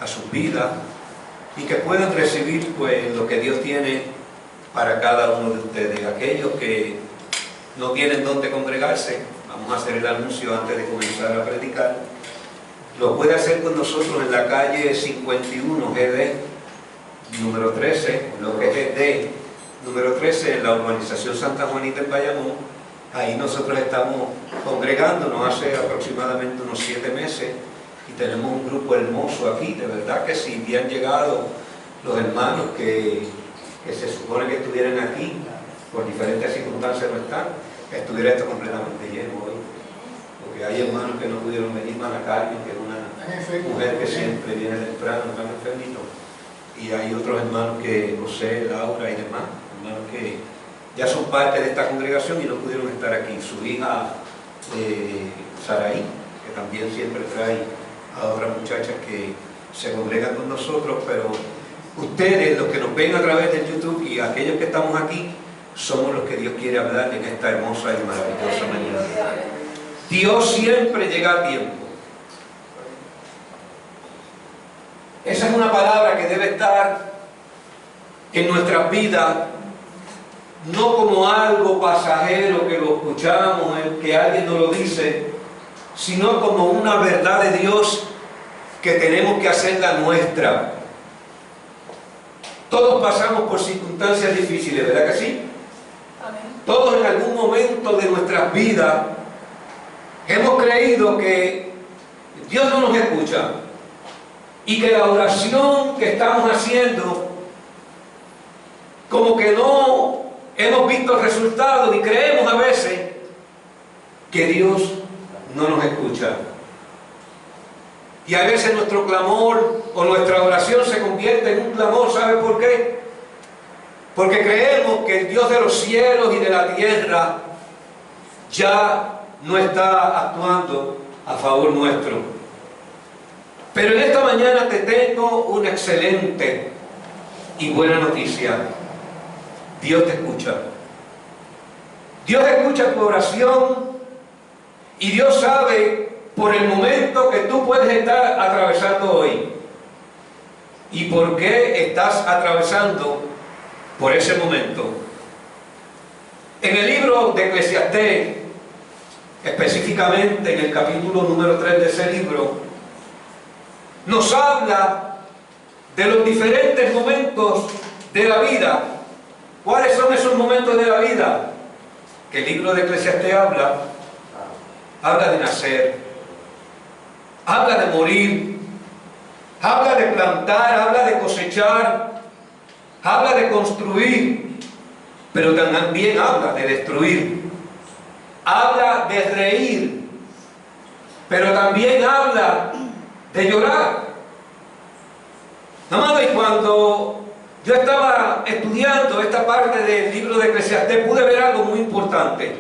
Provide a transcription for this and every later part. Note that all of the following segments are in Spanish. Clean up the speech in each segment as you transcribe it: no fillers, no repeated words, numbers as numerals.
a sus vidas y que puedan recibir pues lo que Dios tiene para cada uno de ustedes. Aquellos que no tienen dónde congregarse, vamos a hacer el anuncio antes de comenzar a predicar, lo puede hacer con nosotros en la calle 51 GD número 13, lo que es GD número 13, en la urbanización Santa Juanita en Bayamón. Ahí nosotros estamos congregándonos hace aproximadamente unos 7 meses y tenemos un grupo hermoso aquí. De verdad que si bien llegado los hermanos que se supone que estuvieran aquí, por diferentes circunstancias no están, estuviera esto completamente lleno hoy. Porque hay hermanos que no pudieron venir, hermana Carmen, que es una mujer que siempre viene temprano, tan enfermito. Y hay otros hermanos que, José, Laura y demás, hermanos que ya son parte de esta congregación y no pudieron estar aquí. Su hija Saraí, que también siempre trae a otras muchachas que se congregan con nosotros, pero ustedes, los que nos ven a través del YouTube y aquellos que estamos aquí, somos los que Dios quiere hablar en esta hermosa y maravillosa mañana. Dios siempre llega a tiempo. Esa es una palabra que debe estar en nuestras vidas, no como algo pasajero que lo escuchamos, que alguien nos lo dice, sino como una verdad de Dios que tenemos que hacerla nuestra. Todos pasamos por circunstancias difíciles, ¿verdad que sí? Amén. Todos en algún momento de nuestras vidas hemos creído que Dios no nos escucha y que la oración que estamos haciendo como que no hemos visto resultados y creemos a veces que Dios no nos escucha. Y a veces nuestro clamor o nuestra oración se convierte en un clamor, ¿sabe por qué? Porque creemos que el Dios de los cielos y de la tierra ya no está actuando a favor nuestro. Pero en esta mañana te tengo una excelente y buena noticia. Dios te escucha. Dios escucha tu oración y Dios sabe por el momento que tú puedes estar atravesando hoy y por qué estás atravesando por ese momento. En el libro de Eclesiastés, específicamente en el capítulo número 3 de ese libro, nos habla de los diferentes momentos de la vida. ¿Cuáles son esos momentos de la vida? Que el libro de Eclesiastés habla de nacer, habla de morir, habla de plantar, habla de cosechar, habla de construir, pero también habla de destruir, habla de reír, pero también habla de llorar. Amado, y cuando yo estaba estudiando esta parte del libro de Eclesiastés, pude ver algo muy importante,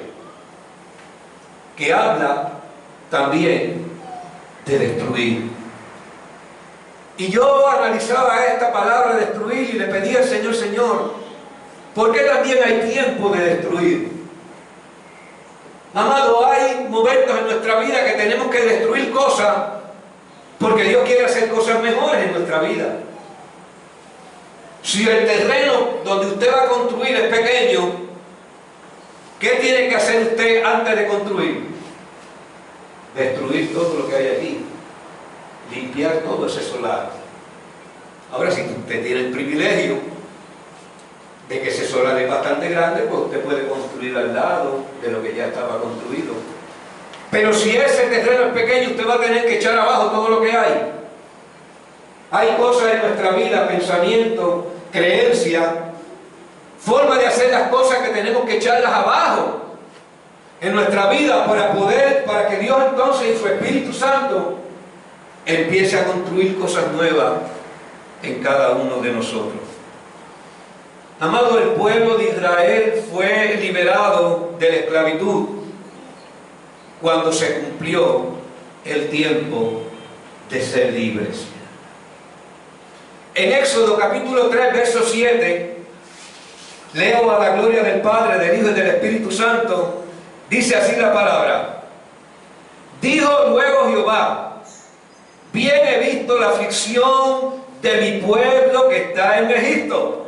que habla también de destruir. Y yo analizaba esta palabra destruir y le pedía al Señor, Señor, ¿por qué también hay tiempo de destruir? Amado, hay momentos en nuestra vida que tenemos que destruir cosas porque Dios quiere hacer cosas mejores en nuestra vida. Si el terreno donde usted va a construir es pequeño, ¿qué tiene que hacer usted antes de construir? Destruir todo lo que hay aquí, limpiar todo ese solar. Ahora, si usted tiene el privilegio de que ese solar es bastante grande, pues usted puede construir al lado de lo que ya estaba construido. Pero si ese terreno es pequeño, usted va a tener que echar abajo todo lo que hay. Hay cosas en nuestra vida, pensamiento, creencia, forma de hacer las cosas que tenemos que echarlas abajo en nuestra vida para que Dios entonces y su Espíritu Santo empiece a construir cosas nuevas en cada uno de nosotros. Amado, el pueblo de Israel fue liberado de la esclavitud cuando se cumplió el tiempo de ser libres. En Éxodo capítulo 3, verso 7, leo a la gloria del Padre, del Hijo y del Espíritu Santo, dice así la palabra: dijo luego Jehová, bien he visto la aflicción de mi pueblo que está en Egipto,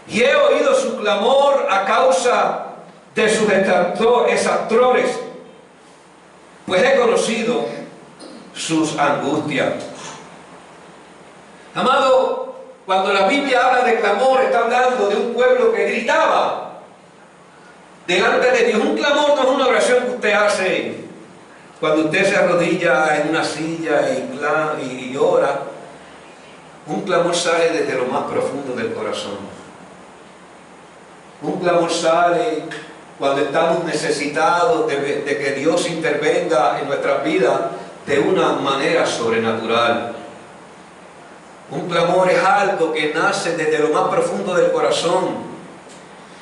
y he oído su clamor a causa de sus exactores, pues he conocido sus angustias. Amado, cuando la Biblia habla de clamor, está hablando de un pueblo que gritaba delante de Dios. Un clamor no es una oración que usted hace cuando usted se arrodilla en una silla y ora. Un clamor sale desde lo más profundo del corazón. Un clamor sale cuando estamos necesitados de que Dios intervenga en nuestras vidas de una manera sobrenatural. Un clamor es algo que nace desde lo más profundo del corazón.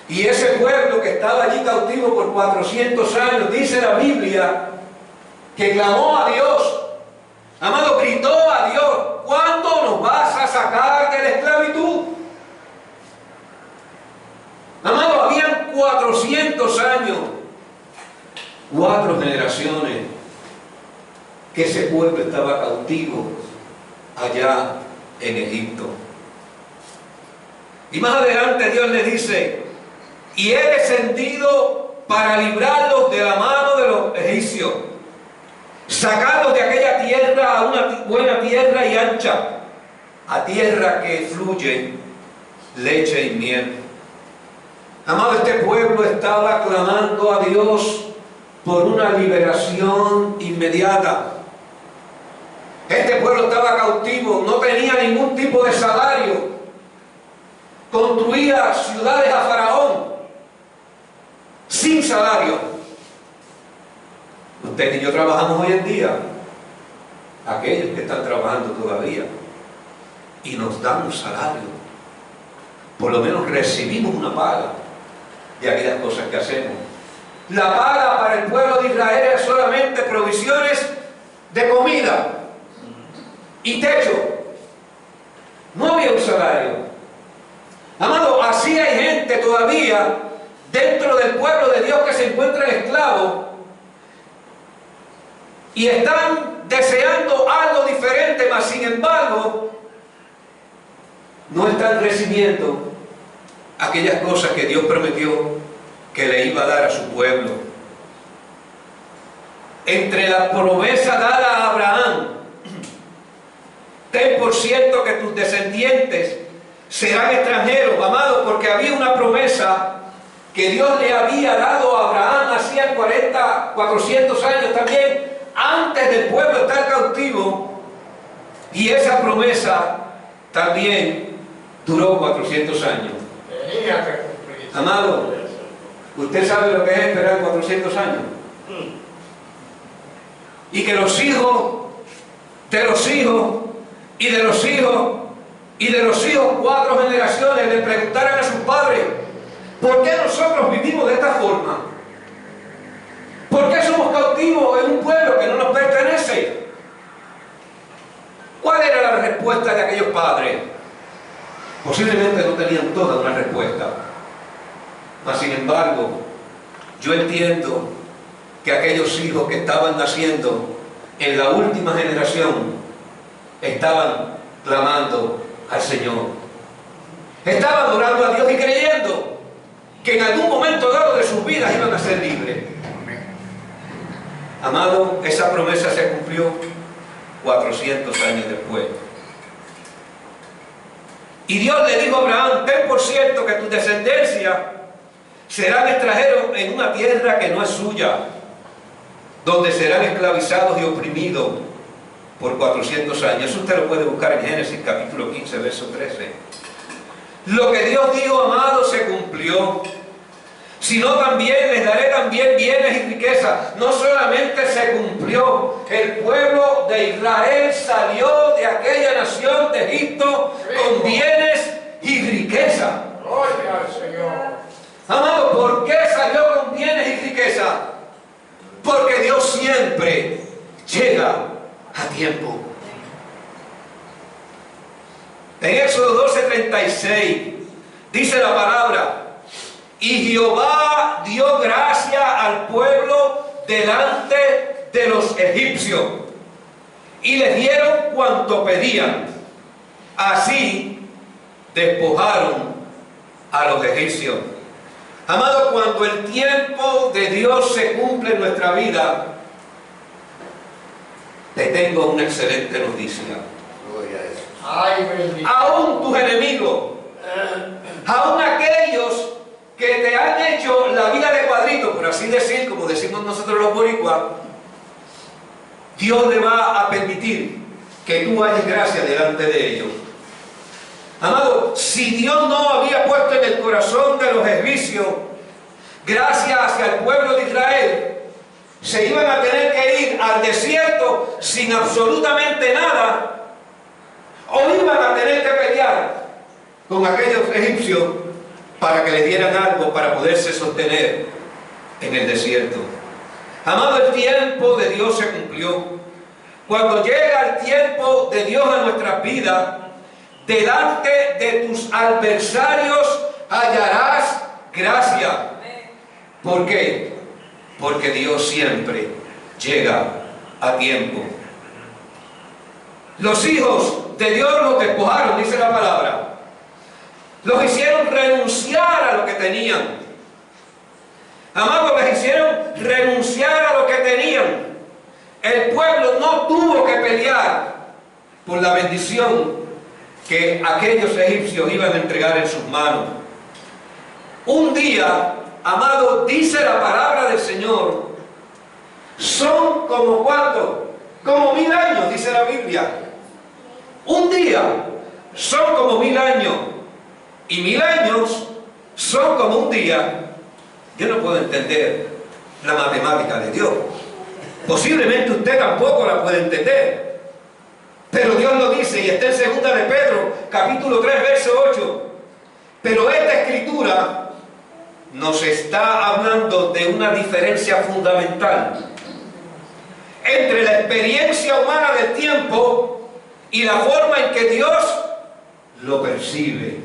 Y ese pueblo que estaba allí cautivo por 400 años, dice la Biblia, que clamó a Dios. Amado, gritó a Dios: ¿cuándo nos vas a sacar de la esclavitud? Amado, habían 400 años, 4 generaciones, que ese pueblo estaba cautivo allá en Egipto. Y más adelante Dios le dice: y he descendido para librarlos de la mano de los egipcios, sacarlos de aquella tierra a una buena tierra y ancha, a tierra que fluye leche y miel. Amado, este pueblo estaba clamando a Dios por una liberación inmediata. Este pueblo estaba cautivo, no tenía ningún tipo de salario, construía ciudades a Faraón sin salario. Usted y yo trabajamos hoy en día, aquellos que están trabajando todavía, y nos dan un salario, por lo menos recibimos una paga de aquellas cosas que hacemos. La paga para el pueblo de Israel era solamente provisiones de comida y techo. No había un salario. Amado, así hay gente todavía dentro del pueblo de Dios que se encuentran esclavos y están deseando algo diferente, mas sin embargo no están recibiendo aquellas cosas que Dios prometió que le iba a dar a su pueblo. Entre la promesa dada a Abraham: ten por cierto que tus descendientes serán extranjeros, amado, porque había una promesa que Dios le había dado a Abraham hacía 400 años también, antes del pueblo estar cautivo, y esa promesa también duró 400 años. Amado, ¿usted sabe lo que es esperar 400 años? Y que los hijos de los hijos y de los hijos y de los hijos, 4 generaciones, le preguntaran a sus padres: ¿por qué nosotros vivimos de esta forma? ¿Por qué somos cautivos en un pueblo que no nos pertenece? ¿Cuál era la respuesta de aquellos padres? Posiblemente no tenían toda una respuesta, mas sin embargo yo entiendo que aquellos hijos que estaban naciendo en la última generación estaban clamando al Señor, estaban adorando a Dios y creyendo que en algún momento dado de sus vidas iban a ser libres. Amado, esa promesa se cumplió 400 años después. Y Dios le dijo a Abraham: ten por cierto que tu descendencia serán extranjeros en una tierra que no es suya, donde serán esclavizados y oprimidos por 400 años. Eso usted lo puede buscar en Génesis capítulo 15, verso 13. Lo que Dios dijo, amado, se cumplió. Sino también les daré también bienes y riquezas. No solamente se cumplió, el pueblo de Israel salió de aquella nación de Egipto con bienes y riquezas. Gloria al Señor. Amado, ¿por qué salió con bienes y riquezas? Porque Dios siempre llega a tiempo. En Éxodo 12:36 dice la palabra: y Jehová dio gracia al pueblo delante de los egipcios, y les dieron cuanto pedían. Así despojaron a los egipcios. Amado, cuando el tiempo de Dios se cumple en nuestra vida, te tengo una excelente noticia. Gloria a Jesús. Ay, bendito. Aún tus enemigos, aún aquellos que te han hecho la vida de cuadrito, por así decir, como decimos nosotros los boricuas, Dios le va a permitir que tú halles gracia delante de ellos. Amado, si Dios no había puesto en el corazón de los egipcios gracia hacia el pueblo de Israel, se iban a tener que ir al desierto sin absolutamente nada, o iban a tener que pelear con aquellos egipcios para que les dieran algo para poderse sostener en el desierto. Amado, el tiempo de Dios se cumplió. Cuando llega el tiempo de Dios en nuestras vidas, delante de tus adversarios hallarás gracia. ¿Por qué? Porque Dios siempre llega a tiempo. Los hijos de Dios los despojaron, dice la palabra. Los hicieron renunciar a lo que tenían. Amados, les hicieron renunciar a lo que tenían. El pueblo no tuvo que pelear por la bendición que aquellos egipcios iban a entregar en sus manos. Un día, amado, dice la palabra del Señor, son como ¿cuánto? Como 1000 años, dice la Biblia. Un día son como 1000 años, y 1000 años son como un día. Yo no puedo entender la matemática de Dios. Posiblemente usted tampoco la puede entender. Pero Dios lo dice, y está en 2 de Pedro, capítulo 3, verso 8. Pero esta escritura nos está hablando de una diferencia fundamental entre la experiencia humana del tiempo y la forma en que Dios lo percibe.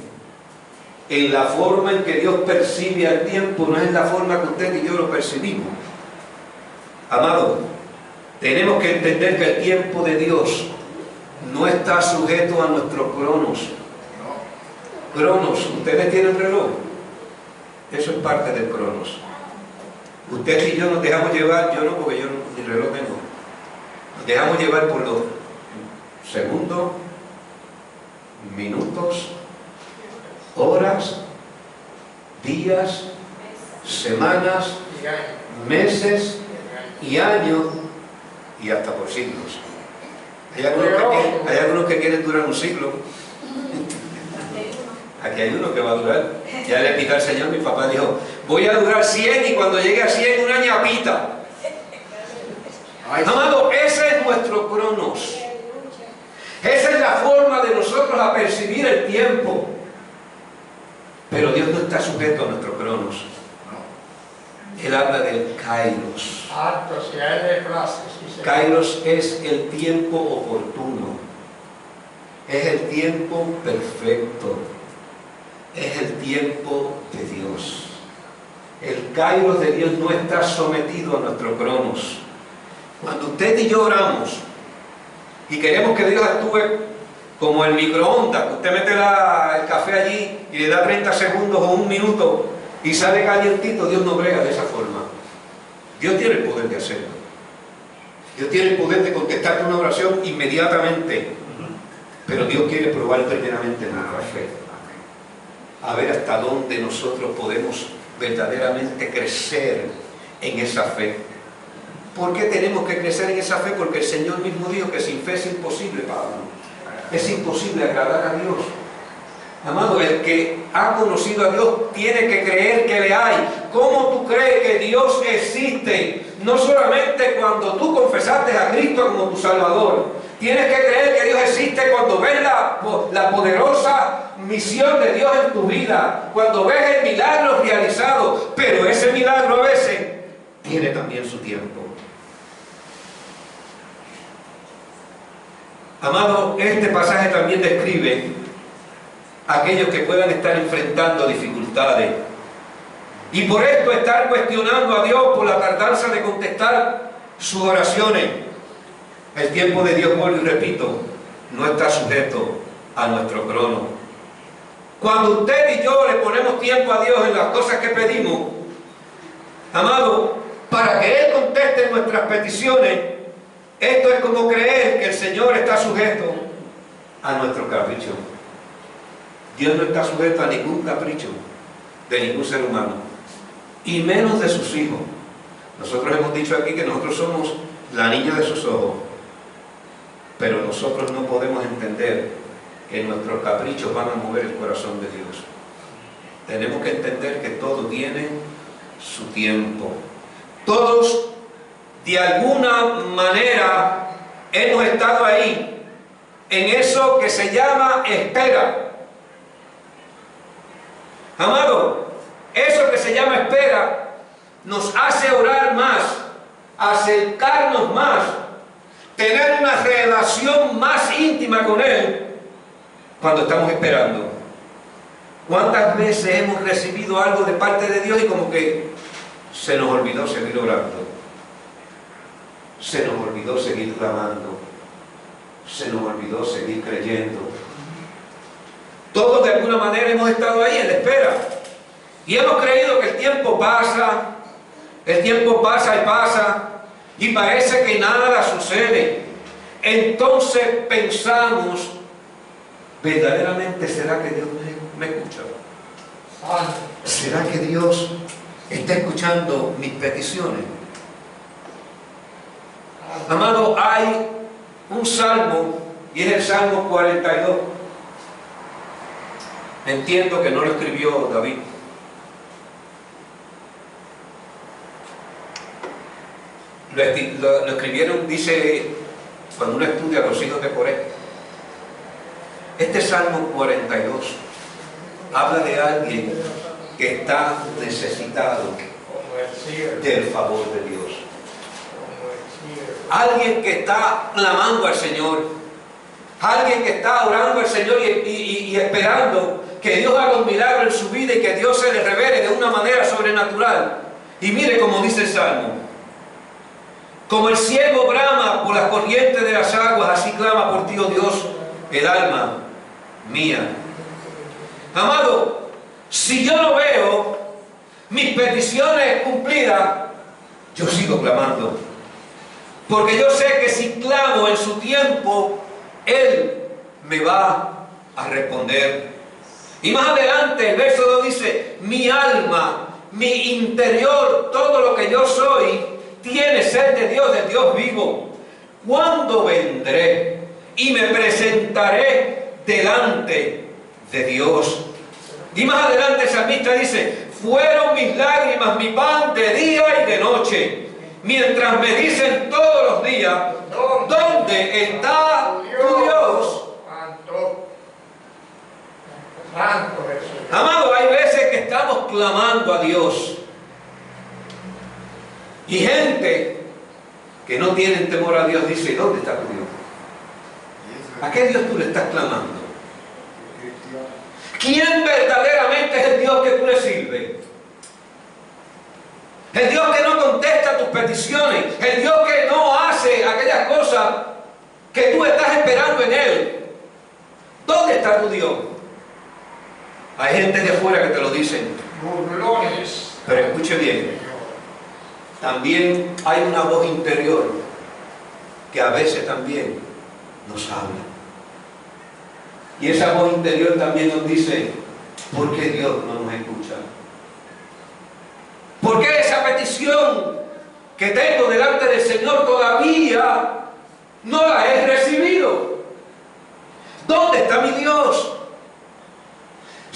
En la forma en que Dios percibe al tiempo no es la forma que usted y yo lo percibimos. Amado, tenemos que entender que el tiempo de Dios no está sujeto a nuestros cronos. Cronos, ¿ustedes tienen reloj? Eso es parte del cronos. Usted y yo nos dejamos llevar, yo no, porque yo ni reloj tengo. Nos dejamos llevar por los segundos, minutos, horas, días, semanas, meses y años, y hasta por siglos. Hay algunos que quieren durar un siglo. Aquí hay uno que va a durar. Ya le expliqué al Señor, mi papá dijo, voy a durar 100 y cuando llegue a 100 una ñapita. Amado, ese es nuestro cronos. Esa es la forma de nosotros a percibir el tiempo. Pero Dios no está sujeto a nuestro cronos. Él habla del kairos. Kairos es el tiempo oportuno. Es el tiempo perfecto. Es el tiempo de Dios. El kairos de Dios no está sometido a nuestro cronos. Cuando usted y yo oramos y queremos que Dios actúe como el microondas, que usted mete el café allí y le da 30 segundos o un minuto y sale calientito, Dios no brega de esa forma. Dios tiene el poder de hacerlo. Dios tiene el poder de contestarte una oración inmediatamente. Pero Dios quiere probar primeramente nuestra fe. A ver hasta dónde nosotros podemos verdaderamente crecer en esa fe. ¿Por qué tenemos que crecer en esa fe? Porque el Señor mismo dijo que sin fe es imposible, Pablo. Es imposible agradar a Dios. Amado, el que ha conocido a Dios tiene que creer que le hay. ¿Cómo tú crees que Dios existe? No solamente cuando tú confesaste a Cristo como tu Salvador. Tienes que creer que Dios existe cuando ves la poderosa misión de Dios en tu vida. Cuando ves el milagro realizado. Pero ese milagro a veces tiene también su tiempo. Amado, este pasaje también describe a aquellos que puedan estar enfrentando dificultades y por esto estar cuestionando a Dios por la tardanza de contestar sus oraciones. El tiempo de Dios, vuelvo y repito, no está sujeto a nuestro crono. Cuando usted y yo le ponemos tiempo a Dios en las cosas que pedimos, amado, para que Él conteste nuestras peticiones, esto es como creer que el Señor está sujeto a nuestro capricho. Dios no está sujeto a ningún capricho de ningún ser humano, y menos de sus hijos. Nosotros hemos dicho aquí que nosotros somos la niña de sus ojos, pero nosotros no podemos entender que nuestros caprichos van a mover el corazón de Dios. Tenemos que entender que todo tiene su tiempo. Todos, de alguna manera, hemos estado ahí, en eso que se llama espera. Amado, eso que se llama espera nos hace orar más, acercarnos más, tener una relación más íntima con Él cuando estamos esperando. ¿Cuántas veces hemos recibido algo de parte de Dios y como que se nos olvidó seguir orando? Se nos olvidó seguir clamando. Se nos olvidó seguir creyendo. Todos de alguna manera hemos estado ahí en la espera. Y hemos creído que el tiempo pasa y pasa, y parece que nada sucede. Entonces pensamos, ¿verdaderamente será que Dios me escucha? ¿Será que Dios está escuchando mis peticiones? Amado, hay un salmo, y es el Salmo 42. Entiendo que no lo escribió David. Lo escribieron, dice, cuando uno estudia los hijos de Coré. Este Salmo 42 habla de alguien que está necesitado del favor de Dios. Alguien que está clamando al Señor. Alguien que está orando al Señor y esperando que Dios haga un milagro en su vida y que Dios se le revele de una manera sobrenatural. Y mire como dice el Salmo: como el ciego brama por las corrientes de las aguas, así clama por ti, oh Dios, el alma mía. Amado, si yo no veo mis peticiones cumplidas, yo sigo clamando, porque yo sé que si clamo en su tiempo, Él me va a responder. Y más adelante el verso 2 dice: mi alma, mi interior, todo lo que yo soy, tiene sed de Dios, del Dios vivo. ¿Cuándo vendré y me presentaré delante de Dios? Y más adelante el salmista dice: fueron mis lágrimas mi pan de día y de noche, mientras me dicen todos los días: ¿dónde está tu Dios? Amado, hay veces que estamos clamando a Dios, y gente que no tiene temor a Dios dice: ¿dónde está tu Dios? ¿A qué Dios tú le estás clamando? ¿Quién verdaderamente es el Dios que tú le sirves? El Dios que no contesta tus peticiones, el Dios que no hace aquellas cosas que tú estás esperando en Él. ¿Dónde está tu Dios? Hay gente de afuera que te lo dicen, pero escuche bien, también hay una voz interior que a veces también nos habla. Y esa voz interior también nos dice: ¿por qué Dios no nos escucha? ¿Por qué esa petición que tengo delante del Señor todavía no la he recibido? ¿Dónde está mi Dios?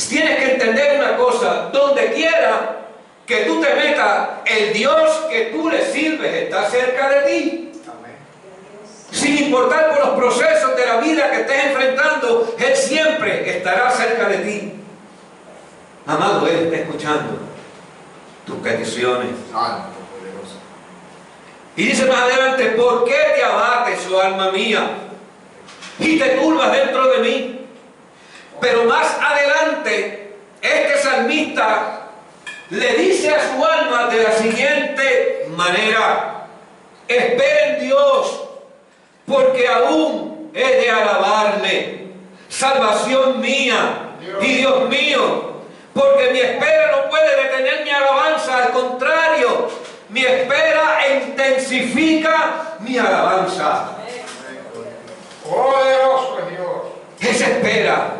Tienes que entender una cosa: donde quiera que tú te metas, el Dios que tú le sirves está cerca de ti. Sin importar por los procesos de la vida que estés enfrentando, Él siempre estará cerca de ti. Amado, Él está escuchando tus peticiones. Y dice más adelante: ¿por qué te abates, oh alma mía, y te turbas dentro de mí? Pero más adelante, este salmista le dice a su alma de la siguiente manera: espera en Dios, porque aún he de alabarle, salvación mía y Dios mío, porque mi espera no puede detener mi alabanza, al contrario, mi espera intensifica mi alabanza. Poderoso es Dios. Esa espera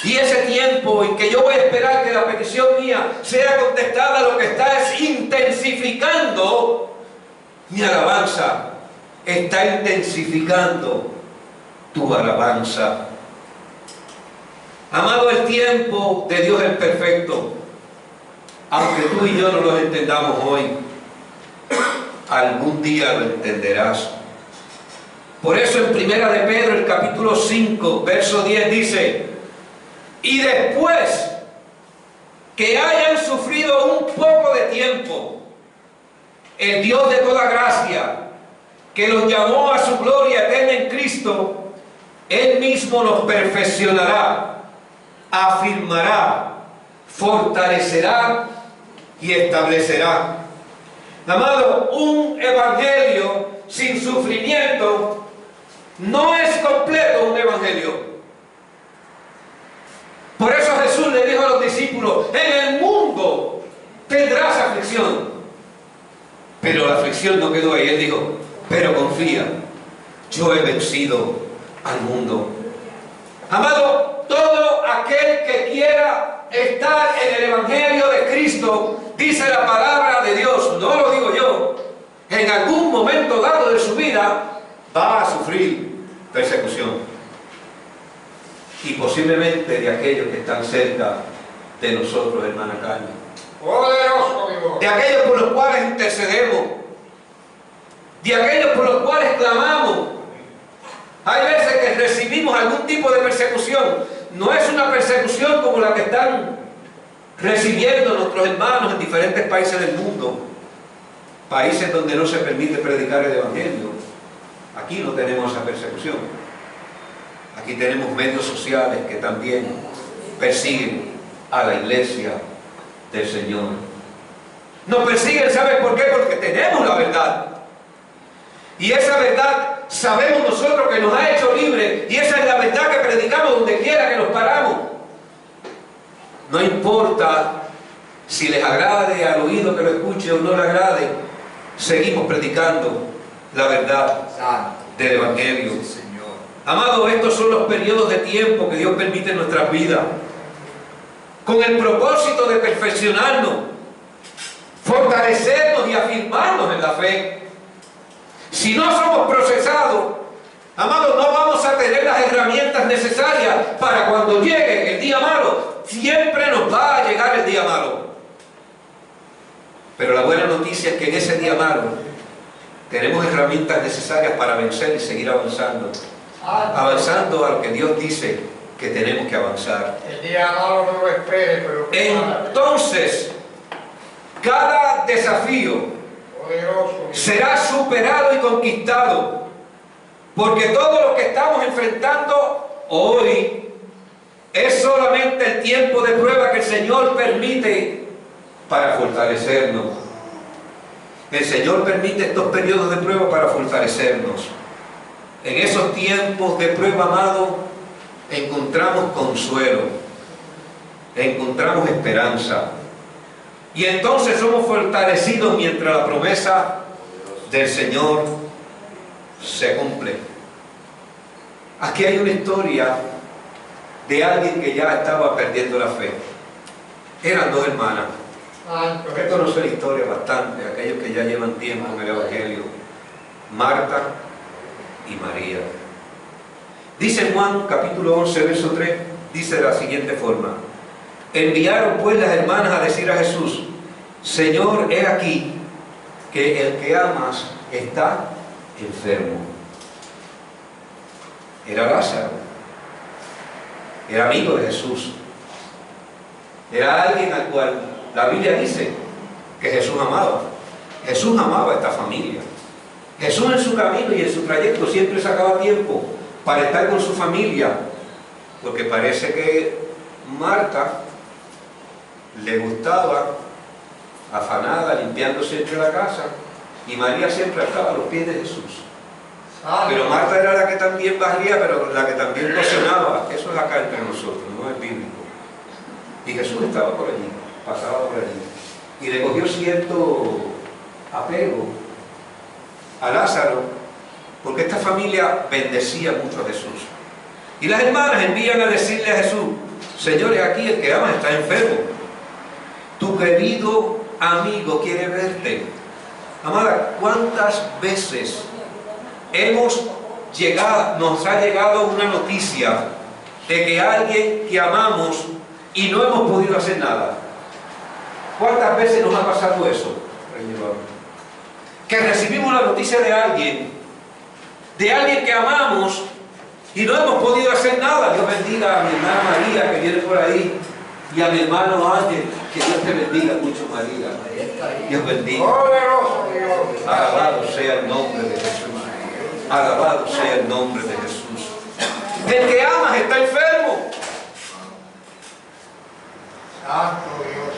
y ese tiempo en que yo voy a esperar que la petición mía sea contestada, lo que está es intensificando mi alabanza. Está intensificando tu alabanza. Amado, el tiempo de Dios es perfecto. Aunque tú y yo no lo entendamos hoy, algún día lo entenderás. Por eso en Primera de Pedro, el capítulo 5, verso 10 dice: y después que hayan sufrido un poco de tiempo, el Dios de toda gracia, que los llamó a su gloria eterna en Cristo, Él mismo los perfeccionará, afirmará, fortalecerá y establecerá. Amado, un evangelio sin sufrimiento no es completo un evangelio. Por eso Jesús le dijo a los discípulos: en el mundo tendrás aflicción. Pero la aflicción no quedó ahí. Él dijo: pero confía, yo he vencido al mundo. Amado, todo aquel que quiera estar en el evangelio de Cristo, dice la palabra de Dios, no lo digo yo, en algún momento dado de su vida va a sufrir persecución. Y posiblemente de aquellos que están cerca de nosotros, hermana Carmen. Poderoso Dios. De aquellos por los cuales intercedemos. De aquellos por los cuales clamamos. Hay veces que recibimos algún tipo de persecución. No es una persecución como la que están recibiendo nuestros hermanos en diferentes países del mundo. Países donde no se permite predicar el evangelio. Aquí no tenemos esa persecución. Aquí tenemos medios sociales que también persiguen a la iglesia del Señor. Nos persiguen, ¿sabes por qué? Porque tenemos la verdad. Y esa verdad sabemos nosotros que nos ha hecho libres. Y esa es la verdad que predicamos donde quiera que nos paramos. No importa si les agrade al oído que lo escuche o no le agrade, seguimos predicando la verdad del evangelio. Amado, estos son los periodos de tiempo que Dios permite en nuestras vidas, con el propósito de perfeccionarnos, fortalecernos y afirmarnos en la fe. Si no somos procesados, amados, no vamos a tener las herramientas necesarias para cuando llegue el día malo. Siempre nos va a llegar el día malo. Pero la buena noticia es que en ese día malo tenemos herramientas necesarias para vencer y seguir avanzando. Avanzando a lo que Dios dice que tenemos que avanzar. El día malo no lo espere, pero entonces cada desafío será superado y conquistado, porque todo lo que estamos enfrentando hoy es solamente el tiempo de prueba que el Señor permite para fortalecernos. El Señor permite estos periodos de prueba para fortalecernos. En esos tiempos de prueba, amado, encontramos consuelo, encontramos esperanza. Y entonces somos fortalecidos mientras la promesa del Señor se cumple. Aquí hay una historia de alguien que ya estaba perdiendo la fe. Eran dos hermanas. Usted conoce la historia bastante, aquellos que ya llevan tiempo en el Evangelio. Marta y María. Dice Juan capítulo 11 verso 3, dice de la siguiente forma: enviaron pues las hermanas a decir a Jesús: Señor, he aquí que el que amas está enfermo. Era Lázaro, era amigo de Jesús, era alguien al cual la Biblia dice que Jesús amaba. Jesús amaba a esta familia. Jesús en su camino y en su trayecto siempre sacaba tiempo para estar con su familia, porque parece que Marta le gustaba afanada, limpiando siempre la casa, y María siempre estaba a los pies de Jesús. Pero Marta era la que también barría, pero la que también cocinaba. Eso es acá entre nosotros, no es bíblico. Y Jesús estaba por allí, pasaba por allí. Y le cogió cierto apego a Lázaro, porque esta familia bendecía mucho a Jesús. Y las hermanas envían a decirle a Jesús: Señores, aquí el que ama está enfermo. Tu querido amigo quiere verte. Amada, ¿cuántas veces nos ha llegado una noticia de que alguien que amamos y no hemos podido hacer nada? ¿Cuántas veces nos ha pasado eso? Que recibimos la noticia de alguien que amamos y no hemos podido hacer nada. Dios bendiga a mi hermana María que viene por ahí, y a mi hermano Ángel. Que Dios te bendiga mucho, María. Dios bendiga. Alabado sea el nombre de Jesús. Alabado sea el nombre de Jesús. El que amas está enfermo. Santo Dios.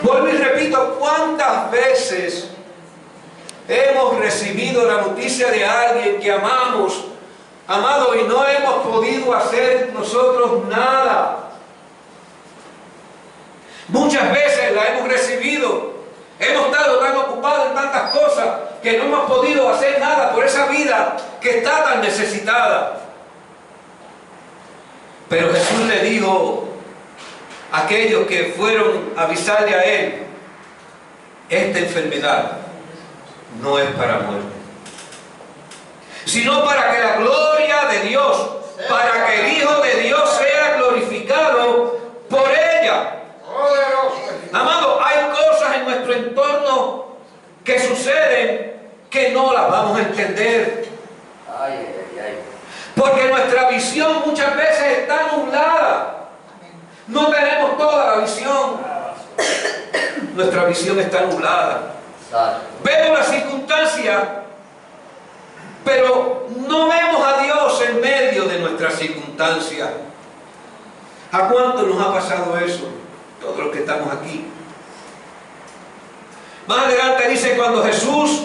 Vuelvo y repito, ¿cuántas veces hemos recibido la noticia de alguien que amamos, amado, y no hemos podido hacer nosotros nada? Muchas veces la hemos recibido. Hemos estado tan ocupados en tantas cosas que no hemos podido hacer nada por esa vida que está tan necesitada. Pero Jesús le dijo a aquellos que fueron a avisarle a él: esta enfermedad no es para muerte, sino para que la gloria de Dios, para que el Hijo de Dios sea glorificado por ella. Amado, hay cosas en nuestro entorno que suceden que no las vamos a entender. Porque nuestra visión muchas veces está nublada. No tenemos toda la visión. Nuestra visión está nublada. Vemos las circunstancias, pero no vemos a Dios en medio de nuestras circunstancias. ¿A cuánto nos ha pasado eso? Todos los que estamos aquí. Más adelante dice: cuando Jesús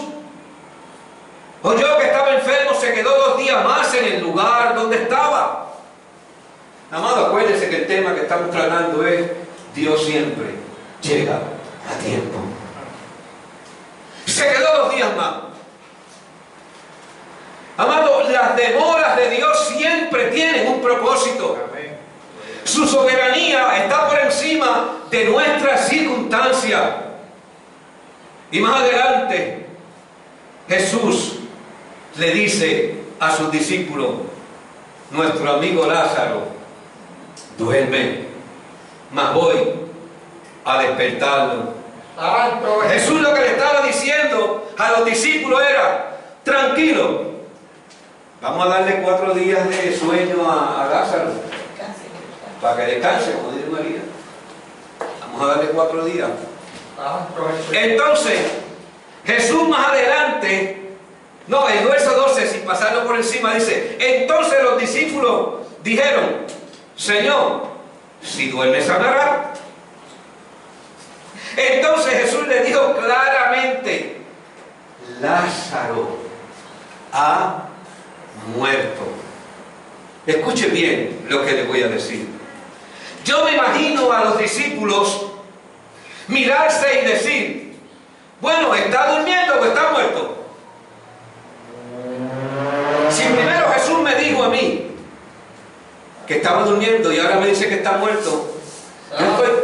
oyó que estaba enfermo, se quedó 2 días más en el lugar donde estaba. Amado, acuérdense que el tema que estamos tratando es: Dios siempre llega a tiempo. Se quedó 2 días más. Amado, las demoras de Dios siempre tienen un propósito. Su soberanía está por encima de nuestras circunstancias. Y más adelante, Jesús le dice a sus discípulos: nuestro amigo Lázaro duerme, mas voy a despertarlo. Jesús lo que le estaba diciendo a los discípulos era: tranquilo, vamos a darle 4 días de sueño a Lázaro para que descanse, como dice María. Vamos a darle 4 días. Entonces, Jesús más adelante, el verso 12, sin pasarlo por encima, dice: entonces los discípulos dijeron: Señor, si duerme sanará. Entonces Jesús le dijo claramente: Lázaro ha muerto. Escuche bien lo que le voy a decir. Yo me imagino a los discípulos mirarse y decir: bueno, ¿está durmiendo o está muerto? Si primero Jesús me dijo a mí que estaba durmiendo y ahora me dice que está muerto,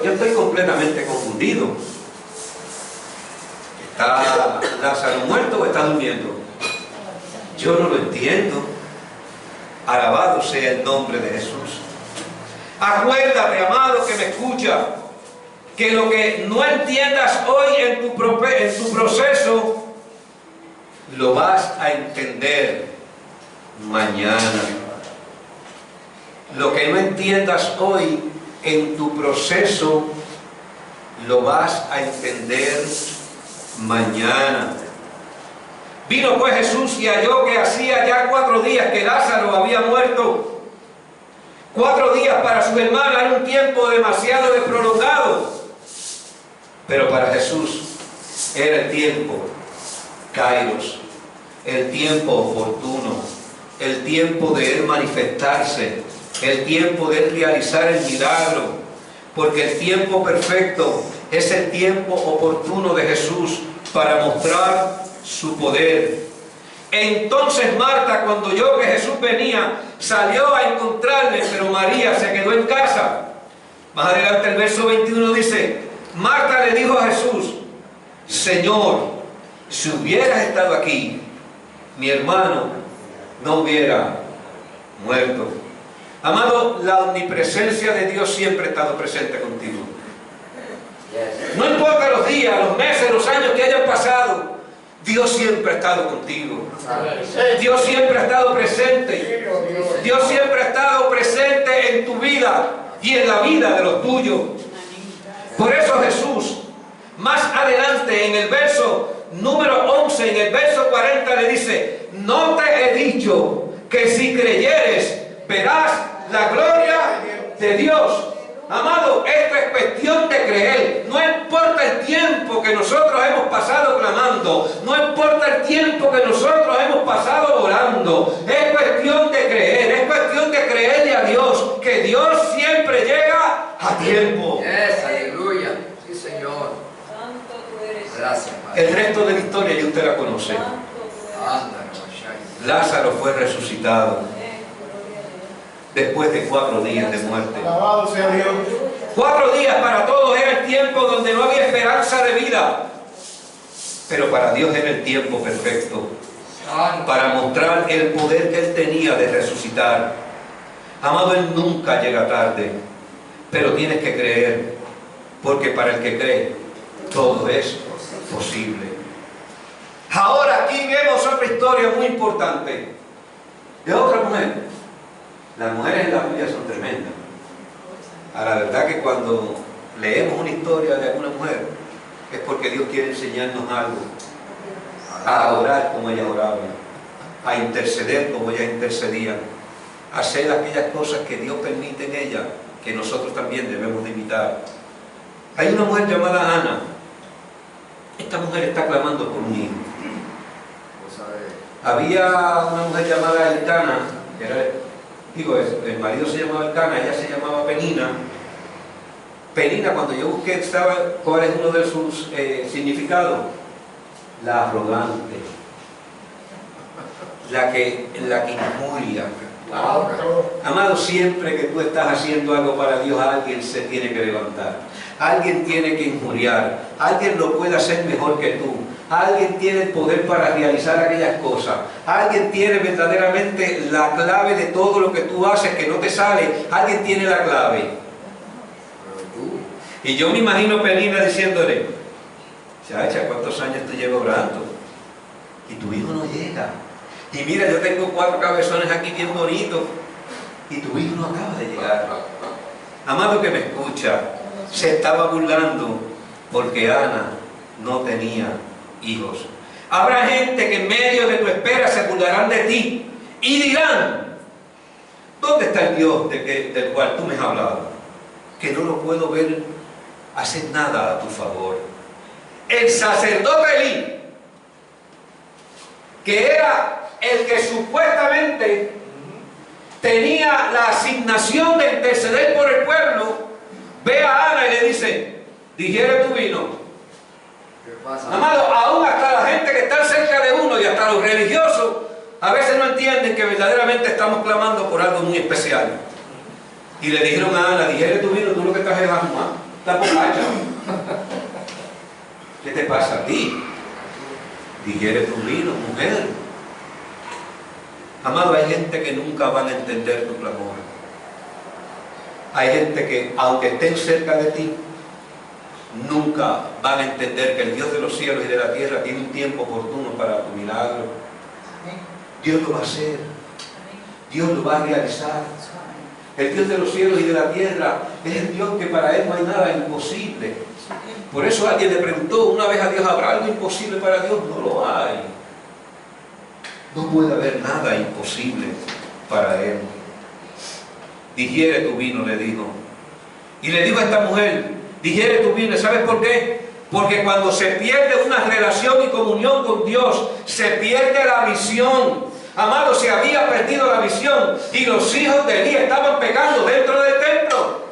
yo estoy completamente confundido. ¿Está Lázaro muerto o está durmiendo? Yo no lo entiendo. Alabado sea el nombre de Jesús. Acuérdate, amado, que me escucha, que lo que no entiendas hoy en tu proceso, lo vas a entender mañana. Lo que no entiendas hoy en tu proceso, lo vas a entender mañana. Vino pues Jesús y halló que hacía ya 4 días que Lázaro había muerto. 4 días para sus hermanas era un tiempo demasiado prolongado, pero para Jesús era el tiempo Kairos, el tiempo oportuno, el tiempo de Él manifestarse, el tiempo de Él realizar el milagro, porque el tiempo perfecto es el tiempo oportuno de Jesús para mostrar su poder. Entonces Marta, cuando oyó que Jesús venía, salió a encontrarle, pero María se quedó en casa. Más adelante el verso 21 dice: Marta le dijo a Jesús: Señor, si hubieras estado aquí, mi hermano no hubiera muerto. Amado, la omnipresencia de Dios siempre ha estado presente contigo. No importa los días, los meses, los años que hayan pasado, Dios siempre ha estado contigo. Dios siempre ha estado presente. Dios siempre ha estado presente en tu vida y en la vida de los tuyos. Por eso Jesús, más adelante en el verso número 11, en el verso 40 le dice: no te he dicho que si creyeres verás la gloria de Dios. Amado, esto es cuestión de creer. No importa el tiempo que nosotros hemos pasado clamando, no importa el tiempo que nosotros hemos pasado orando, es cuestión de creer, es cuestión de creerle a Dios, que Dios siempre llega a tiempo. Aleluya. Sí, Señor. Gracias, Padre. El resto de la historia ya usted la conoce. Lázaro fue resucitado después de 4 días de muerte. Alabado sea Dios. 4 días para todos era el tiempo donde no había esperanza de vida, pero para Dios era el tiempo perfecto para mostrar el poder que Él tenía de resucitar. Amado, Él nunca llega tarde, pero tienes que creer, porque para el que cree todo es posible. Ahora aquí vemos otra historia muy importante de otra mujer. Las mujeres en la Biblia son tremendas. A la verdad que cuando leemos una historia de alguna mujer es porque Dios quiere enseñarnos algo. A orar como ellas oraban, a interceder como ellas intercedían, a hacer aquellas cosas que Dios permite en ellas, que nosotros también debemos de imitar. Hay una mujer llamada Ana. Esta mujer está clamando por un hijo. Había una mujer llamada Elcana, que era, el marido se llamaba Elcana, ella se llamaba Penina. Penina, cuando yo busqué cuál es uno de sus significados: la arrogante, la que injuria. Amado, siempre que tú estás haciendo algo para Dios, alguien se tiene que levantar, alguien tiene que injuriar, alguien lo puede hacer mejor que tú, alguien tiene el poder para realizar aquellas cosas, alguien tiene verdaderamente la clave de todo lo que tú haces que no te sale, alguien tiene la clave. Y yo me imagino Penina diciéndole: chacha, ¿cuántos años te llevo orando? Y tu hijo no llega. Y mira, yo tengo 4 cabezones aquí bien bonitos y tu hijo no acaba de llegar. Amado que me escucha, se estaba burlando porque Ana no tenía hijos. Habrá gente que en medio de tu espera se burlarán de ti y dirán: ¿dónde está el Dios del cual tú me has hablado? Que no lo puedo ver hacer nada a tu favor. El sacerdote Elí, que era el que supuestamente tenía la asignación de interceder por el pueblo, ve a Ana y le dice: digiere tu vino. ¿Qué pasa? Amado, aún hasta la gente que está cerca de uno y hasta los religiosos a veces no entienden que verdaderamente estamos clamando por algo muy especial. Y le dijeron a Ana: digiere tu vino, tú lo que estás es asma, estás borracha. ¿Qué te pasa a ti? Digiere tu vino, mujer. Amado, hay gente que nunca van a entender tu clamor. Hay gente que, aunque estén cerca de ti, nunca van a entender que el Dios de los cielos y de la tierra tiene un tiempo oportuno para tu milagro. Dios lo va a hacer. Dios lo va a realizar. El Dios de los cielos y de la tierra es el Dios que para Él no hay nada imposible. Por eso alguien le preguntó una vez a Dios: ¿habrá algo imposible para Dios? No lo hay. No puede haber nada imposible para Él. Digiere tu vino, le dijo. Y le dijo a esta mujer: digiere tu vino. ¿Sabes por qué? Porque cuando se pierde una relación y comunión con Dios, se pierde la visión. Amado, se había perdido la visión y los hijos de Elí estaban pecando dentro del templo.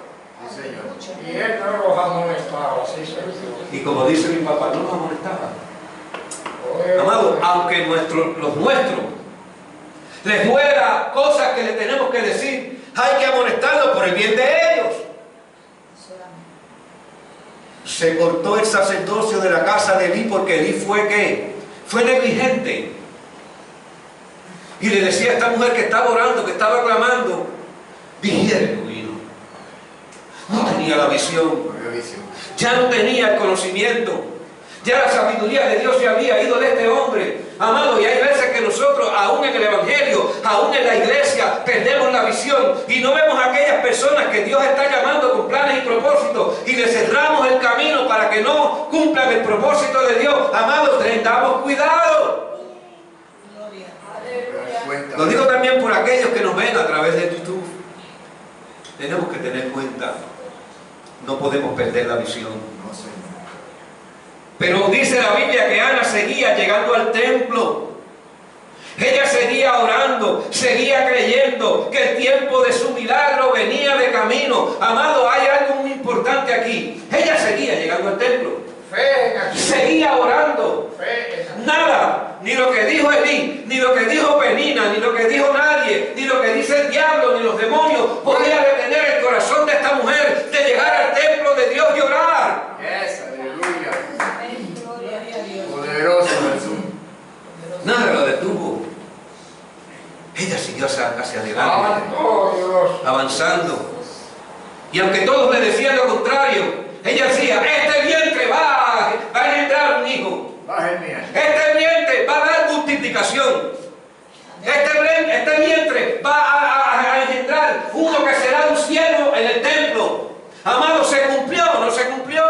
Sí, Señor. Y él no los amonestaba, sí, Señor. Y como dice mi papá, no los amonestaba. Oye, Amado, aunque los nuestros les duela cosas que le tenemos que decir, hay que amonestarlos por el bien de ellos. Se cortó el sacerdocio de la casa de Elí porque Elí fue ¿qué? Fue negligente. Y le decía a esta mujer que estaba orando, que estaba clamando, vigiere tu hijo. No tenía la visión, ya no tenía el conocimiento, ya la sabiduría de Dios se había ido de este hombre. Amado, y hay veces que nosotros, aún en el Evangelio, aún en la iglesia, perdemos la visión y no vemos a aquellas personas que Dios está llamando con planes y propósitos y le cerramos el camino para que no cumplan el propósito de Dios. Amados, tengamos cuidado. Lo digo también por aquellos que nos ven a través de YouTube. Tenemos que tener cuenta, no podemos perder la visión. Pero dice la Biblia que Ana seguía llegando al templo. Ella seguía orando, seguía creyendo que el tiempo de su milagro venía de camino. Amado, hay algo muy importante aquí. Ella seguía llegando al templo. Seguía orando. Nada, ni lo que dijo Elí, ni lo que dijo Penina, ni lo que dijo nadie, ni lo que dice el diablo, ni los demonios podía detener el corazón de esta mujer de llegar al templo de Dios y orar. Aleluya. Poderoso Jesús. Nada lo detuvo. Ella siguió hacia adelante, avanzando. Y aunque todos le decían lo contrario, ella decía, este vientre va a engendrar un hijo. Este vientre va a dar multiplicación. Este vientre va a engendrar uno que será un cielo en el templo. Amado, ¿se cumplió o no se cumplió?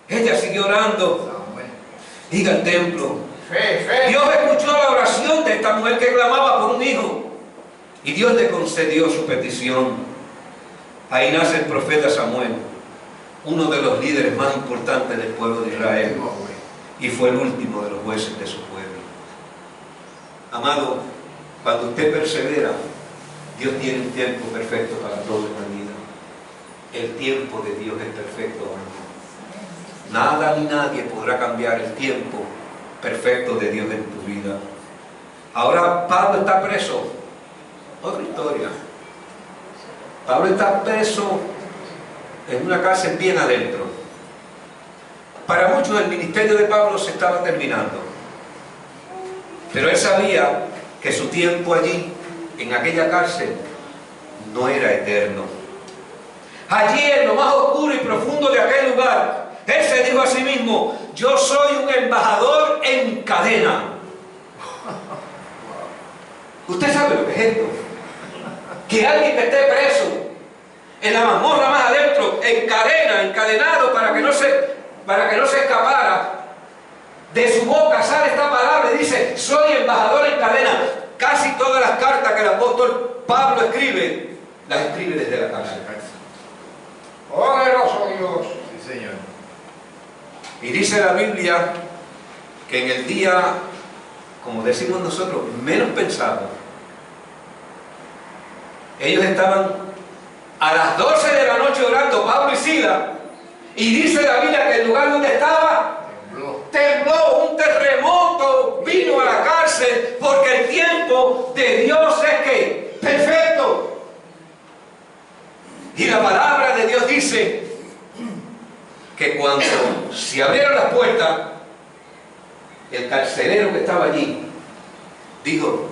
Ella siguió orando. Diga al templo. Dios escuchó la oración de esta mujer que clamaba por un hijo. Y Dios le concedió su petición. Ahí nace el profeta Samuel, uno de los líderes más importantes del pueblo de Israel, y fue el último de los jueces de su pueblo. Amado, cuando usted persevera, Dios tiene un tiempo perfecto para todo en la vida. El tiempo de Dios es perfecto. Nada ni nadie podrá cambiar el tiempo perfecto de Dios en tu vida. Ahora Pablo está preso. Otra historia. Pablo está preso en una cárcel bien adentro. Para muchos el ministerio de Pablo se estaba terminando, pero él sabía que su tiempo allí, en aquella cárcel, no era eterno. Allí, en lo más oscuro y profundo de aquel lugar, él se dijo a sí mismo, yo soy un embajador en cadena. ¿Usted sabe lo que es esto? Que alguien que esté preso en la mazmorra más adentro, en cadena, encadenado, para que no se escapara, de su boca sale esta palabra y dice, soy embajador en cadena. Casi todas las cartas que el apóstol Pablo escribe, las escribe desde la cárcel. Poderoso Dios. Sí, Señor. Y dice la Biblia que en el día, como decimos nosotros, menos pensado, ellos estaban a las 12 de la noche orando, Pablo y Silas, y dice la Biblia que el lugar donde estaba tembló, un terremoto vino a la cárcel, porque el tiempo de Dios es que perfecto. Y la palabra de Dios dice que cuando se abrieron las puertas, el carcelero que estaba allí dijo,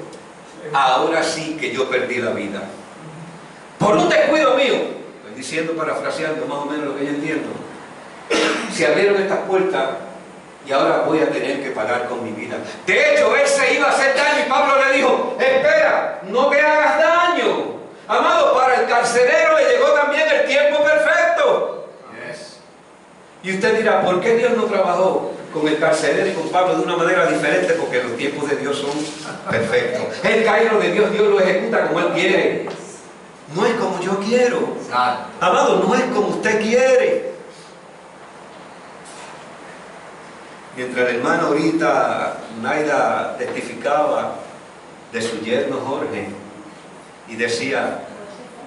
ahora sí que yo perdí la vida. Por un descuido mío, estoy diciendo, parafraseando más o menos lo que yo entiendo, se abrieron estas puertas y ahora voy a tener que pagar con mi vida. De hecho, él se iba a hacer daño y Pablo le dijo, espera, no te hagas daño. Amado, para el carcelero le llegó también el tiempo perfecto. Y usted dirá, ¿por qué Dios no trabajó con el carcelero y con Pablo de una manera diferente? Porque los tiempos de Dios son perfectos. El cairo de Dios, Dios lo ejecuta como Él quiere. No es como yo quiero. Amado, no es como usted quiere. Mientras la hermana ahorita, Naida, testificaba de su yerno Jorge y decía,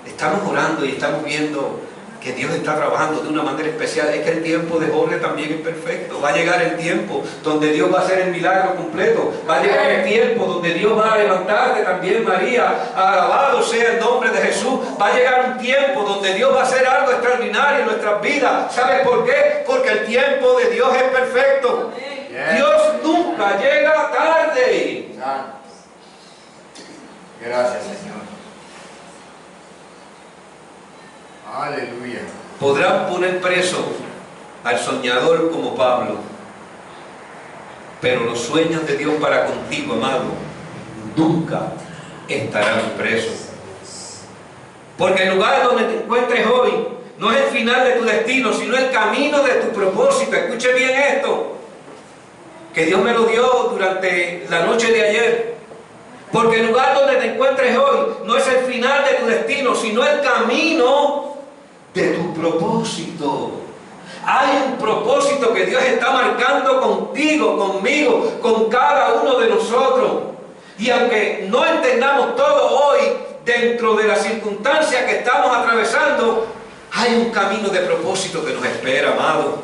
estamos orando y estamos viendo que Dios está trabajando de una manera especial. Es que el tiempo de Jorge también es perfecto. Va a llegar el tiempo donde Dios va a hacer el milagro completo. Va a llegar el tiempo donde Dios va a levantarte también, María. Alabado sea el nombre de Jesús. Va a llegar un tiempo donde Dios va a hacer algo extraordinario en nuestras vidas. ¿Sabes por qué? Porque el tiempo de Dios es perfecto. Dios nunca llega tarde. Gracias, Señor. Aleluya. Podrán poner preso al soñador como Pablo, pero los sueños de Dios para contigo, amado, nunca estarán presos. Porque el lugar donde te encuentres hoy no es el final de tu destino, sino el camino de tu propósito. Escuche bien esto, que Dios me lo dio durante la noche de ayer. Porque el lugar donde te encuentres hoy no es el final de tu destino, sino el camino de tu propósito. Hay un propósito que Dios está marcando contigo, conmigo, con cada uno de nosotros. Y aunque no entendamos todo hoy, dentro de las circunstancias que estamos atravesando, hay un camino de propósito que nos espera, amado.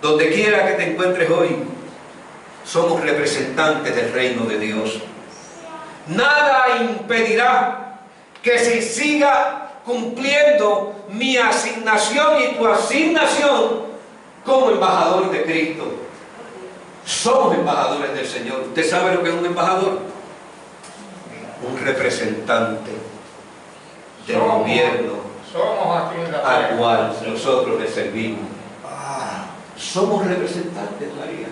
Donde quiera que te encuentres hoy, somos representantes del reino de Dios. Nada impedirá que se siga cumpliendo mi asignación y tu asignación como embajadores de Cristo. Somos embajadores del Señor. ¿Usted sabe lo que es un embajador? Un representante del gobierno al cual nosotros le servimos. Somos representantes, María.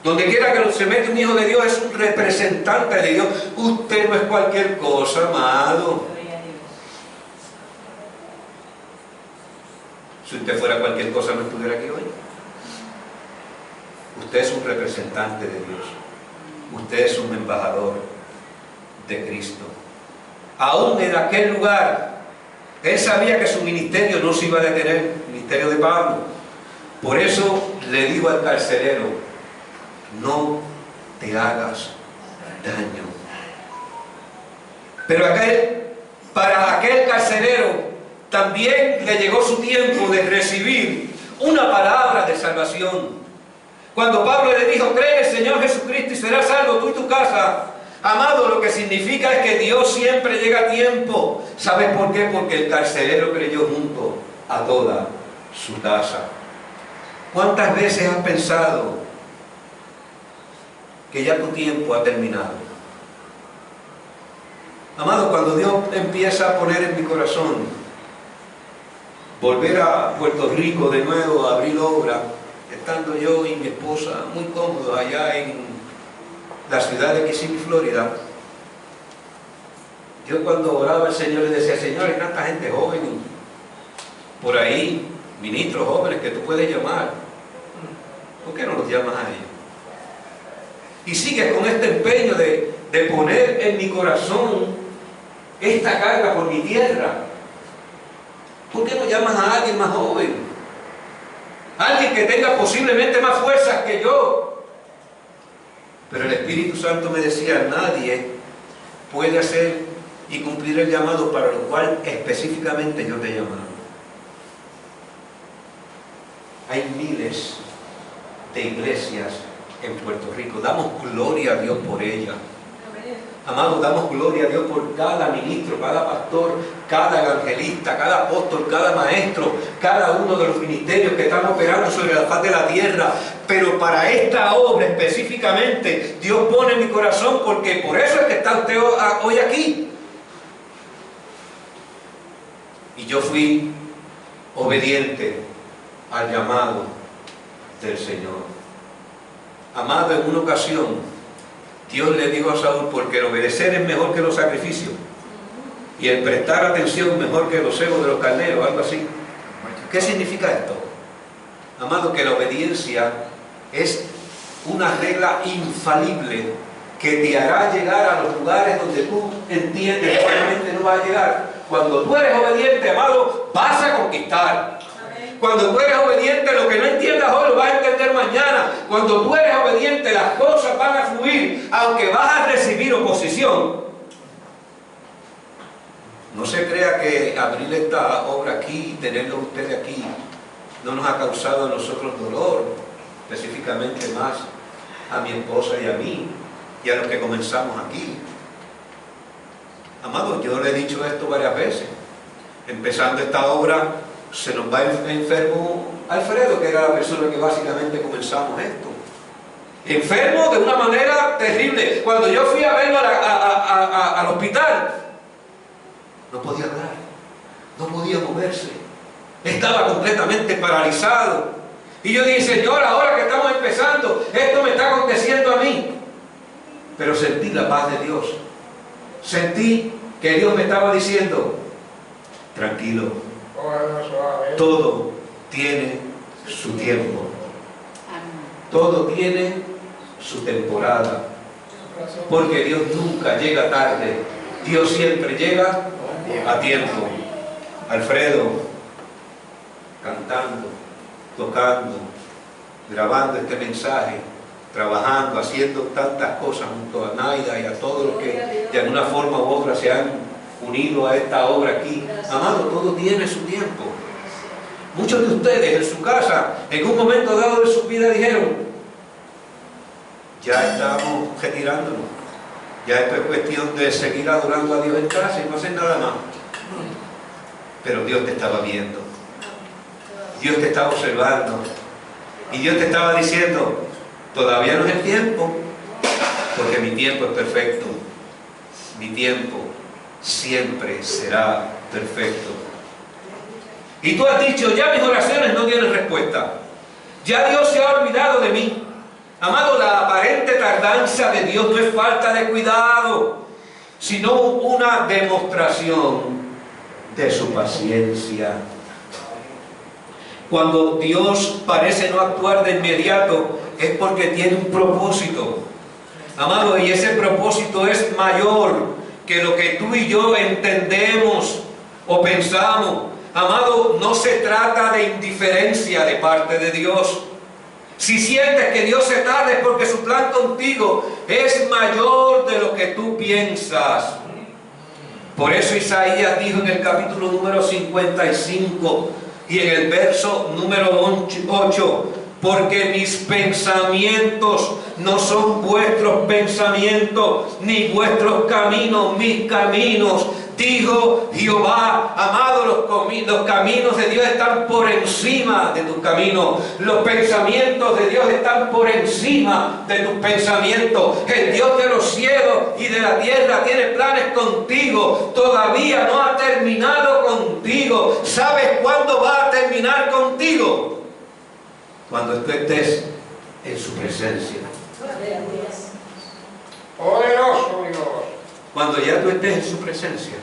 Donde quiera que se mete un hijo de Dios es un representante de Dios. Usted no es cualquier cosa, amado. Si usted fuera cualquier cosa no estuviera aquí hoy. Usted es un representante de Dios. Usted es un embajador de Cristo. Aún en aquel lugar, él sabía que su ministerio no se iba a detener, el ministerio de Pablo. Por eso le digo al carcelero, no te hagas daño. Pero para aquel carcelero también le llegó su tiempo de recibir una palabra de salvación. Cuando Pablo le dijo, cree en el Señor Jesucristo y serás salvo tú y tu casa. Amado, lo que significa es que Dios siempre llega a tiempo. ¿Sabes por qué? Porque el carcelero creyó junto a toda su casa. ¿Cuántas veces has pensado que ya tu tiempo ha terminado? Amado, cuando Dios empieza a poner en mi corazón volver a Puerto Rico de nuevo, a abrir obra, estando yo y mi esposa muy cómodos allá en la ciudad de Kissimmee, Florida, yo cuando oraba al Señor le decía, Señor, hay tanta gente joven por ahí, ministros jóvenes que tú puedes llamar, ¿por qué no los llamas a ellos? Y sigues con este empeño de poner en mi corazón esta carga por mi tierra. ¿Por qué no llamas a alguien más joven? Alguien que tenga posiblemente más fuerzas que yo. Pero el Espíritu Santo me decía, nadie puede hacer y cumplir el llamado para lo cual específicamente yo te he llamado. Hay miles de iglesias en Puerto Rico. Damos gloria a Dios por ellas. Amados, damos gloria a Dios por cada ministro, cada pastor, cada evangelista, cada apóstol, cada maestro, cada uno de los ministerios que están operando sobre la faz de la tierra. Pero para esta obra específicamente, Dios pone en mi corazón, porque por eso es que está usted hoy aquí. Y yo fui obediente al llamado del Señor. Amado, en una ocasión Dios le dijo a Saúl, porque el obedecer es mejor que los sacrificios y el prestar atención es mejor que los cebos de los carneros, algo así. ¿Qué significa esto? Amado, que la obediencia es una regla infalible que te hará llegar a los lugares donde tú entiendes que realmente no vas a llegar. Cuando tú eres obediente, amado, vas a conquistar. Cuando tú eres obediente, lo que no entiendas hoy lo vas a entender mañana. Cuando tú eres obediente, las cosas van a fluir, aunque vas a recibir oposición. No se crea que abrir esta obra aquí, tenerlo ustedes aquí, no nos ha causado a nosotros dolor, específicamente más a mi esposa y a mí, y a los que comenzamos aquí. Amado, yo le he dicho esto varias veces. Empezando esta obra, se nos va enfermo Alfredo, que era la persona que básicamente comenzamos esto. Enfermo de una manera terrible. Cuando yo fui a verlo al hospital, no podía hablar, no podía moverse, estaba completamente paralizado. Y yo dije, Señor, ahora que estamos empezando, esto me está aconteciendo a mí. Pero sentí la paz de Dios. Sentí que Dios me estaba diciendo, tranquilo, todo tiene su tiempo, todo tiene su temporada, porque Dios nunca llega tarde, Dios siempre llega a tiempo. Alfredo, cantando, tocando, grabando este mensaje, trabajando, haciendo tantas cosas junto a Naida y a todos los que de alguna forma u otra se han unido a esta obra aquí. Amado, todo tiene su tiempo. Muchos de ustedes en su casa, en un momento dado de su vida dijeron, ya estamos retirándonos, ya esto es cuestión de seguir adorando a Dios en casa y no hacer nada más. Pero Dios te estaba viendo, Dios te estaba observando y Dios te estaba diciendo, todavía no es el tiempo, porque mi tiempo es perfecto, mi tiempo siempre será perfecto. Y tú has dicho, ya mis oraciones no tienen respuesta, ya Dios se ha olvidado de mí. Amado, la aparente tardanza de Dios no es falta de cuidado, sino una demostración de su paciencia. Cuando Dios parece no actuar de inmediato, es porque tiene un propósito. Amado, y ese propósito es mayor que lo que tú y yo entendemos o pensamos. Amado, no se trata de indiferencia de parte de Dios. Si sientes que Dios se tarda es porque su plan contigo es mayor de lo que tú piensas. Por eso Isaías dijo en el capítulo número 55 y en el verso número 8, porque mis pensamientos no son vuestros pensamientos, ni vuestros caminos mis caminos, dijo Jehová. Amado, los caminos de Dios están por encima de tus caminos, los pensamientos de Dios están por encima de tus pensamientos. El Dios de los cielos y de la tierra tiene planes contigo, todavía no ha terminado contigo. ¿Sabes cuándo va a terminar contigo? Cuando tú estés en su presencia. Poderoso Dios. Cuando ya tú estés en su presencia,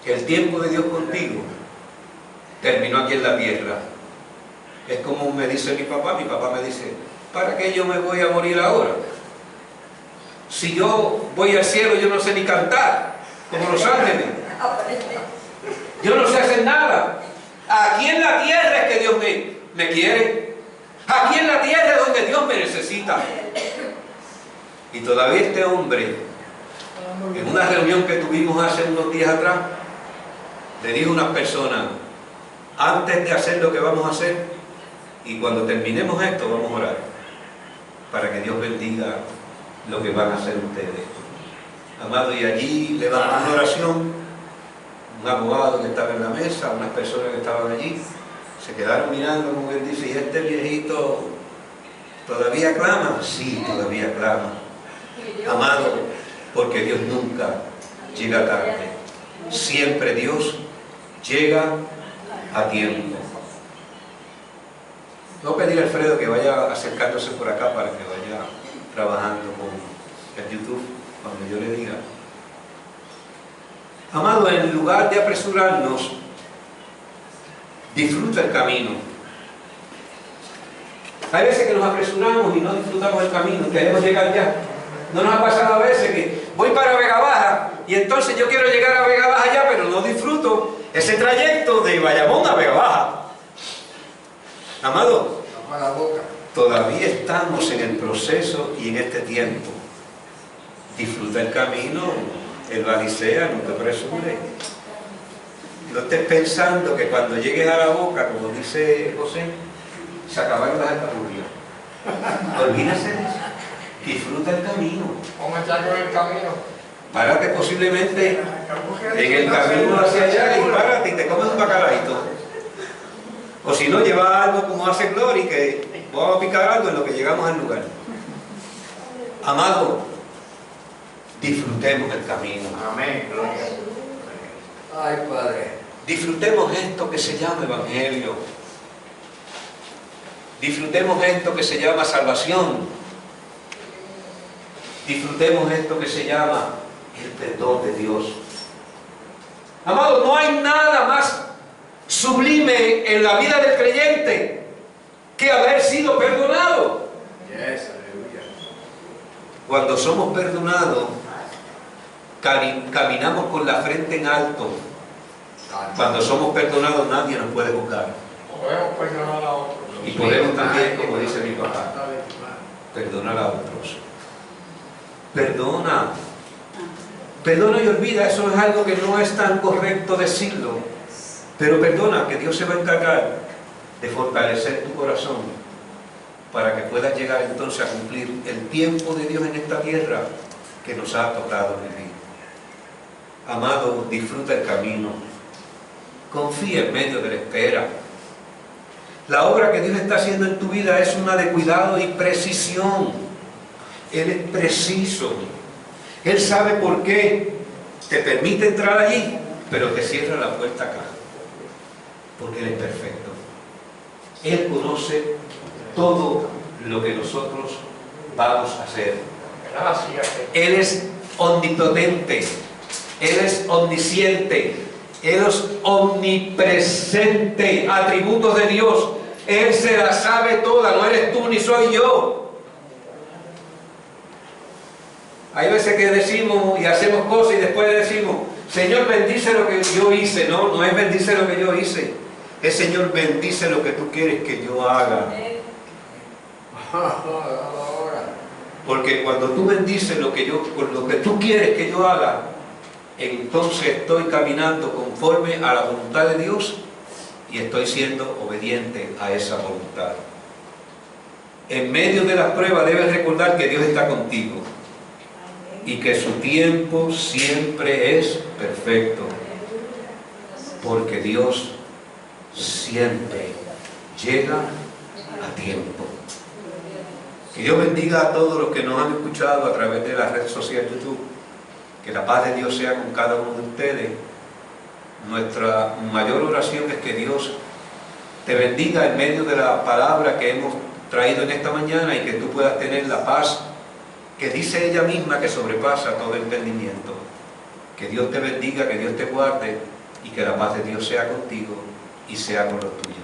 el tiempo de Dios contigo terminó aquí en la tierra. Es como me dice mi papá me dice, ¿para qué yo me voy a morir ahora? Si yo voy al cielo, yo no sé ni cantar, como los ángeles. Yo no sé hacer nada. Aquí en la tierra es que Dios me quiere. Aquí en la tierra es donde Dios me necesita. Y todavía este hombre, en una reunión que tuvimos hace unos días atrás, le dijo a unas personas, antes de hacer lo que vamos a hacer, y cuando terminemos esto, vamos a orar, para que Dios bendiga lo que van a hacer ustedes. Amado, y allí levantó una oración, un abogado que estaba en la mesa, unas personas que estaban allí, se quedaron mirando, como él dice, ¿y este viejito todavía clama? Sí, todavía clama. Amado, porque Dios nunca llega tarde. Siempre Dios llega a tiempo. Voy a pedir a Alfredo que vaya acercándose por acá para que vaya trabajando con el YouTube cuando yo le diga. Amado, en lugar de apresurarnos, disfruta el camino. Hay veces que nos apresuramos y no disfrutamos el camino, queremos llegar ya. ¿No nos ha pasado a veces que voy para Vega Baja Y entonces yo quiero llegar a Vega Baja ya, pero no disfruto ese trayecto de Bayamón a Vega Baja. Amado, Tapa la boca. todavía estamos en el proceso y en este tiempo. Disfruta el camino, el balisea, no te apresures. No estés pensando que cuando llegues a la boca, como dice José, se acabaron las alcurnias. Olvídate de eso. Disfruta el camino. Póngate algo en el camino. Párate posiblemente en el camino hacia allá y párate y te comes un bacalaito. O si no, lleva algo como hace Glory, que vamos a picar algo en lo que llegamos al lugar. Amado, disfrutemos el camino. Amén. Gloria. Ay, Padre. Disfrutemos esto que se llama Evangelio. Disfrutemos esto que se llama salvación. Disfrutemos esto que se llama el perdón de Dios. Amado, no hay nada más sublime en la vida del creyente que haber sido perdonado. Yes, aleluya. Cuando somos perdonados, caminamos con la frente en alto. Cuando somos perdonados, nadie nos puede juzgar. Podemos perdonar a otros. Y podemos también, como dice mi papá, perdonar a otros. Perdona. Perdona y olvida, eso es algo que no es tan correcto decirlo. Pero perdona, que Dios se va a encargar de fortalecer tu corazón para que puedas llegar entonces a cumplir el tiempo de Dios en esta tierra que nos ha tocado vivir. Amado, disfruta el camino. Confía en medio de la espera. La obra que Dios está haciendo en tu vida es una de cuidado y precisión. Él es preciso. Él sabe por qué te permite entrar allí, pero te cierra la puerta acá. Porque Él es perfecto. Él conoce todo lo que nosotros vamos a hacer. Gracias. Él es omnipotente. Él es omnisciente. Él es omnipresente. Atributos de Dios. Él se la sabe toda. No eres tú ni soy yo. Hay veces que decimos y hacemos cosas y después decimos, Señor, bendice lo que yo hice. No, no es bendice lo que yo hice. Es Señor, bendice lo que tú quieres que yo haga. Porque cuando tú bendices lo que tú quieres que yo haga, entonces estoy caminando conforme a la voluntad de Dios y estoy siendo obediente a esa voluntad. En medio de las pruebas debes recordar que Dios está contigo y que su tiempo siempre es perfecto, porque Dios siempre llega a tiempo. Que Dios bendiga a todos los que nos han escuchado a través de la red social YouTube. Que la paz de Dios sea con cada uno de ustedes. Nuestra mayor oración es que Dios te bendiga en medio de la palabra que hemos traído en esta mañana y que tú puedas tener la paz que dice ella misma que sobrepasa todo entendimiento. Que Dios te bendiga, que Dios te guarde y que la paz de Dios sea contigo y sea con los tuyos.